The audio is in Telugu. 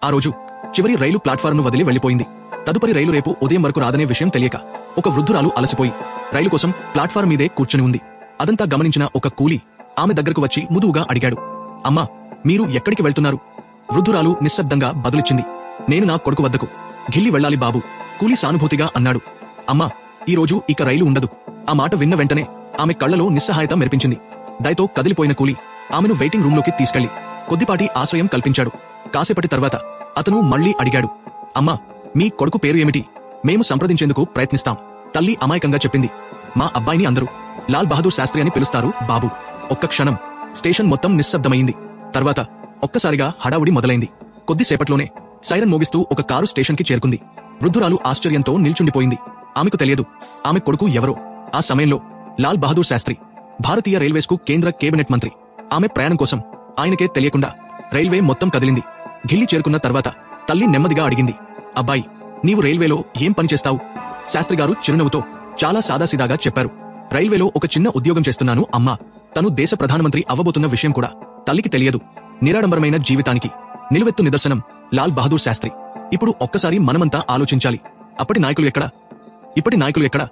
ఆ రోజు చివరి రైలు ప్లాట్ఫారంను వదిలి వెళ్లిపోయింది. తదుపరి రైలు రేపు ఉదయం వరకు రాదనే విషయం తెలియక ఒక వృద్ధురాలు అలసిపోయి రైలు కోసం ప్లాట్ఫారం మీదే కూర్చుని ఉంది. అదంతా గమనించిన ఒక కూలీ ఆమె దగ్గరకు వచ్చి ముదువుగా అడిగాడు, అమ్మా, మీరు ఎక్కడికి వెళ్తున్నారు? వృద్ధురాలు నిశ్శబ్దంగా బదులిచ్చింది, నేను నా కొడుకు వద్దకు ఢిల్లీ వెళ్ళాలి బాబు. కూలీ సానుభూతిగా అన్నాడు, అమ్మా, ఈ రోజు ఇక రైలు ఉండదు. ఆ మాట విన్న వెంటనే ఆమె కళ్లలో నిస్సహాయత మెరిపించింది. దయతో కదిలిపోయిన కూలీ ఆమెను వెయిటింగ్ రూంలోకి తీసుకెళ్లి కొద్దిపాటి ఆశ్రయం కల్పించాడు. కాసేపటి తర్వాత అతను మళ్లీ అడిగాడు, అమ్మా, మీ కొడుకు పేరు ఏమిటి? మేము సంప్రదించేందుకు ప్రయత్నిస్తాం. తల్లి అమాయకంగా చెప్పింది, మా అబ్బాయిని అందరూ లాల్ బహదూర్ శాస్త్రి అని పిలుస్తారు బాబు. ఒక్క క్షణం స్టేషన్ మొత్తం నిశ్శబ్దమయింది. తర్వాత ఒక్కసారిగా హడావుడి మొదలైంది. కొద్దిసేపట్లోనే సైరన్ మోగిస్తూ ఒక కారు స్టేషన్కి చేరుకుంది. వృద్ధురాలు ఆశ్చర్యంతో నిల్చుండిపోయింది. ఆమెకు తెలియదు ఆమె కొడుకు ఎవరో. ఆ సమయంలో లాల్ బహదూర్ శాస్త్రి భారతీయ రైల్వేస్కు కేంద్ర కేబినెట్ మంత్రి. ఆమె ప్రయాణం కోసం ఆయనకే తెలియకుండా రైల్వే మొత్తం కదిలింది. ఢిల్లీ చేరుకున్న తర్వాత తల్లి నెమ్మదిగా అడిగింది, అబ్బాయి, నీవు రైల్వేలో ఏం పనిచేస్తావు? శాస్త్రిగారు చిరునవ్వుతో చాలా సాదాసీదాగా చెప్పారు, రైల్వేలో ఒక చిన్న ఉద్యోగం చేస్తున్నాను అమ్మా. తను దేశ ప్రధానమంత్రి అవ్వబోతున్న విషయం కూడా తల్లికి తెలియదు. నిరాడంబరమైన జీవితానికి నిలువెత్తు నిదర్శనం లాల్ బహదూర్ శాస్త్రి. ఇప్పుడు ఒక్కసారి మనమంతా ఆలోచించాలి, అప్పటి నాయకులు ఎక్కడా, ఇప్పటి నాయకులు ఎక్కడా?